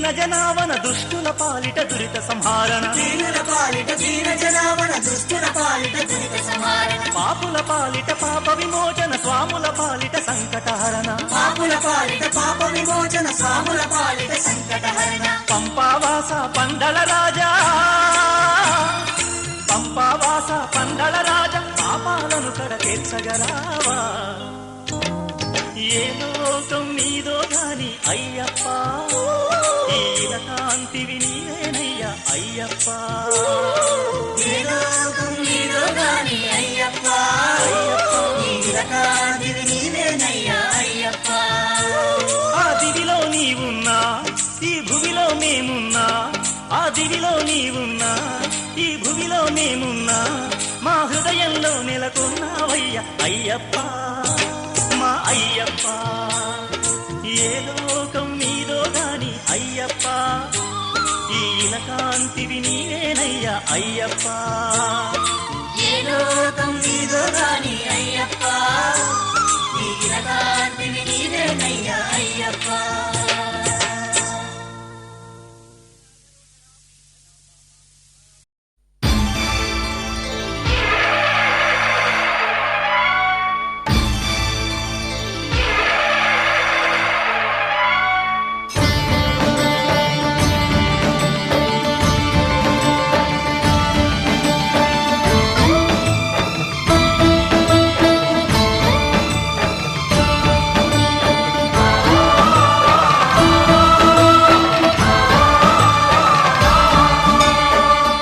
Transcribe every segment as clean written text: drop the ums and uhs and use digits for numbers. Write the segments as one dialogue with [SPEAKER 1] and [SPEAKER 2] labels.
[SPEAKER 1] దీన జనావన దుష్టుల పాలిట దురిత సంహారణ పాపుల పాలిట పాప విమోచన స్వాముల పాలిట సంకటహరణ పంపావాస పందళ రాజా పంపావాస పందళ రాజా పాపాలను కడతీర్చగరావా ఏ లోకం నీదో గాని అయ్యప్ప ఈల కాంతివి నీవేనయ్యా అయ్యప్ప ఏ లోకం నీదో గాని అయ్యప్ప ఈల కాంతివి నీవేనయ్యా అయ్యప్ప ఆ దివిలో నీవున్నా ఈ భువిలో మేమున్నా ఆ దివిలో నీవున్నా ఈ భువిలో మేమున్నా మా హృదయంలో నెలకొన్నావయ్యా అయ్యప్ప మా అయ్యప్ప ఏ లోకం నీదో గాని అయ్యప్ప ఈల కాంతివి నీవేనయ్యా అయ్యప్ప ఏ లోకం నీదో గాని అయ్యప్ప ఈల కాంతివి నీవేనయ్యా అయ్యప్ప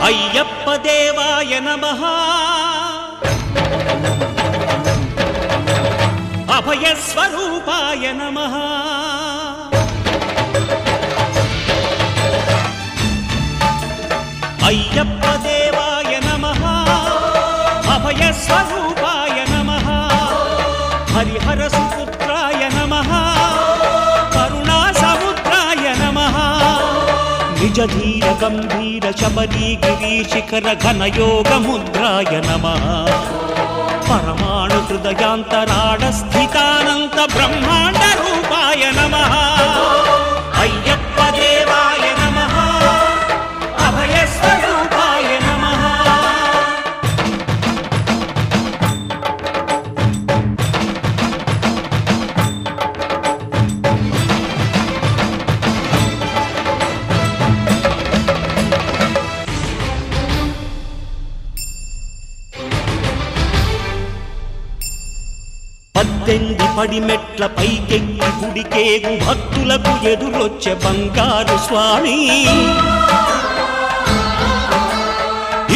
[SPEAKER 1] అయ్యప్ప దేవాయ నమః అభయ స్వరూపాయ నమః అయ్యప్ప దేవాయ నమః అభయ స్వరూపాయ నమః హరిహర సుపుత్రాయ నమః కరుణా సముద్రాయ నమః నిజ ధీర గంభీర శబరీ గిరీ శిఖర ఘన యోగ ముద్రాయ నమః పరమాణు హృదయాంతరాడ స్థితానంత బ్రహ్మాండ రూపాయ నమః అయ్యప్ప దేవాయ నమః అభయ స్వరూపాయ నమః పద్దెంది పడి మెట్ల పైకెక్కి గుడికేగు భక్తులకు ఎదురొచ్చే బంగారు స్వామి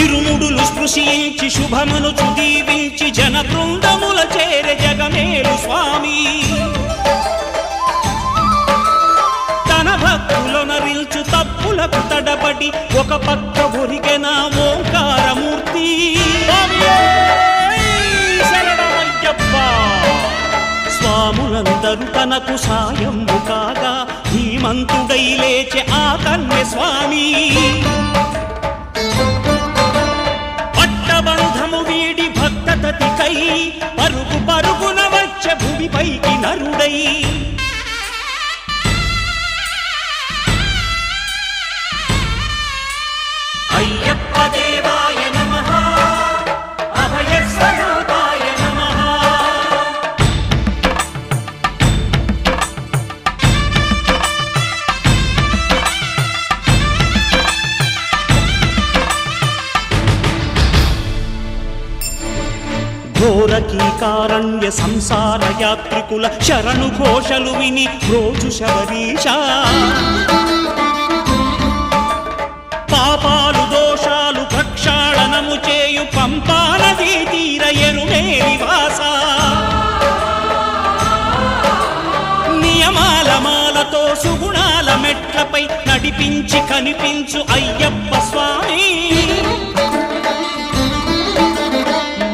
[SPEAKER 1] ఇరుముడులు స్పృశించి శుభమును చుదీవించి జన బృందముల చేర జగమేలు స్వామి తన భక్తులొనరిల్చు తప్పులకు తడబడి ఒక పక్క ఒరిగెన ఓంకారమూర్తి స్వాములందరూ తనకు సాయము కాగా ధీమంతుడై లేచె ఆ కన్య స్వామి పట్టబంధము వీడి భక్తతతికై పరుగు పరుగున వచ్చె భూమిపైకి నరుడై అయ్యప్ప దేవాయ నమః అభయ స్వరూపాయ నమః ఘోరకీకారణ్య సంసార యాత్రికుల శరణు ఘోషలు విని రోజు శబరీష పాపాలు దోషాలు ప్రక్షాళనము చేయు పంపా నదీ తీర ఎరుమేలి వాస నియమాల మాలతో సుగుణాల మెట్లపై నడిపించి కనిపించు అయ్యప్ప స్వామి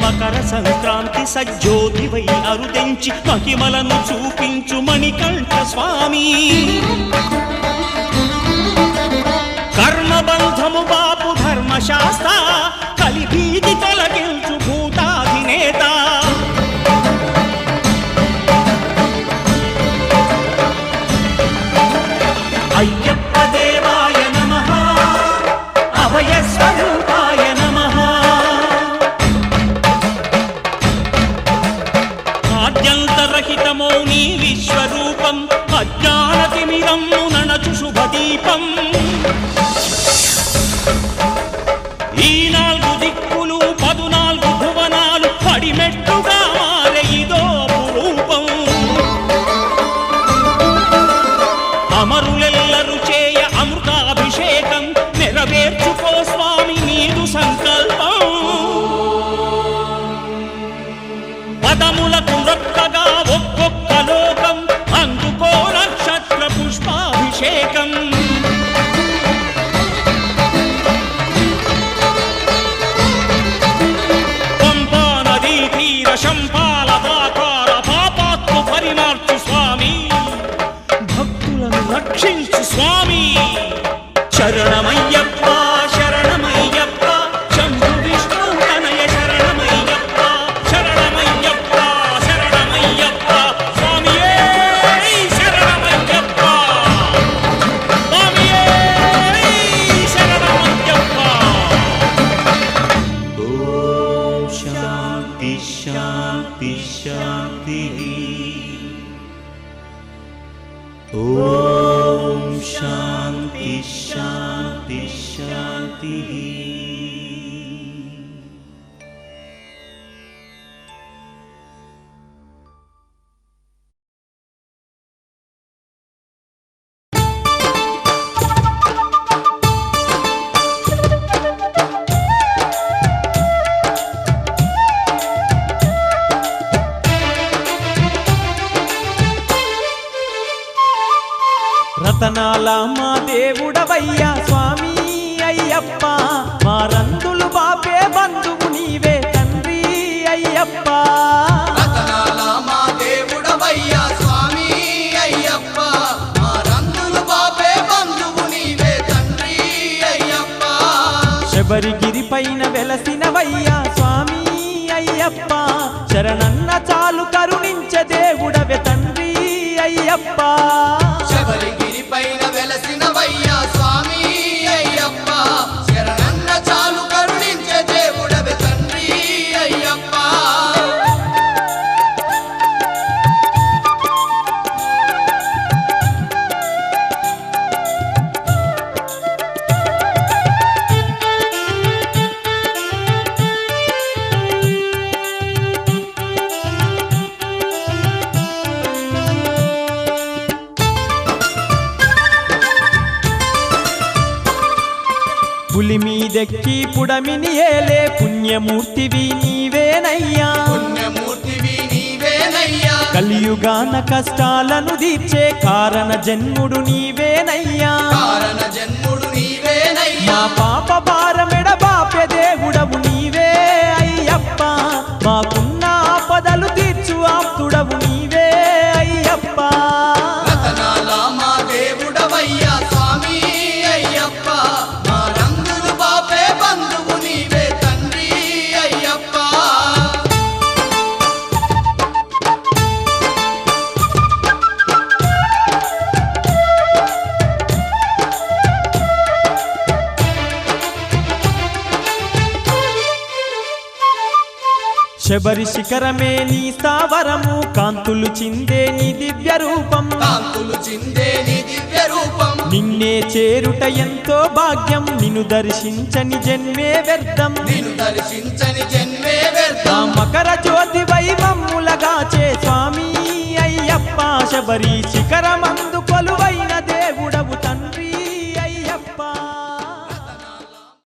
[SPEAKER 1] మకర సంక్రాంతి సజ్జోతివై అరుదెంచి మహిమలను చూపించు మణికంఠ స్వామి కర్మబంధము బాపు ధర్మశాస్త్ర కలిభీతి తొలగించు భూతాధినేత అయ్యప్ప శరణమయ్యప్ప శరణమయ్యప్ప శంభు విష్ణు తనయ శరణమయ్యప్ప శరణమయ్యప్ప శరణమయ్యప్ప స్వామియే శరణమయ్యప్ప స్వామియే శరణమయ్యప్ప. ఓం శాంతి శాంతి శాంతి. ఓం శాంతి శాంతి శాంతి. రతనాల మా దేవుడవయ్యా స్వామి అయ్యప్ప, మా రందులు బాపే బంధువు నీవే తండ్రి అయ్యప్ప.
[SPEAKER 2] రతనాల మా దేవుడవయ్యా స్వామి అయ్యప్ప, మా రందులు బాపే బంధువు నీవే తండ్రి అయ్యప్ప.
[SPEAKER 1] శబరిగిరి పైన వెలసినవయ్యా స్వామి అయ్యప్ప, శరణన్న చాలు కరుణించే దేవుడవే తండ్రి అయ్యప్ప.
[SPEAKER 2] శబరిగిరి పైన వెలసినవయ్యా స్వామి అయ్యప్ప, శరణన్న చాలు కరుణించే దేవుడవే తండ్రి అయ్యప్ప.
[SPEAKER 1] పులి మీదెక్కి పుడమిని ఏలే పుణ్యమూర్తివి నీవేనయ్యా,
[SPEAKER 2] పుణ్యమూర్తివి నీవేనయ్యా.
[SPEAKER 1] కలియుగాన కష్టాలను తీర్చే కారణ జన్ముడు నీవేనయ్యా,
[SPEAKER 2] కారణ జన్ముడు నీవేనయ్యా.
[SPEAKER 1] మా పాప భారమెడ బాప్య దేవుడవు నీవే అయ్యప్ప, మాకున్న ఆపదలు తీర్చు ఆప్తుడవు నీవే అయ్యప్ప.
[SPEAKER 2] రతనాల మా దేవుడవయ్యా స్వామి అయ్యప్ప, మా రంగులు బాపే బంధువు నీవే తండ్రి అయ్యప్ప.
[SPEAKER 1] శబరి శిఖరమే నీ స్థావరము, కాంతులు చిందే నీ దివ్య రూపం,
[SPEAKER 2] కాంతులు చిందే నీ దివ్య రూపం.
[SPEAKER 1] నిన్నే చేరుట ఎంతో భాగ్యం, నిన్ను దర్శించని జన్మే వ్యర్థం.
[SPEAKER 2] నిన్ను దర్శించని జన్మ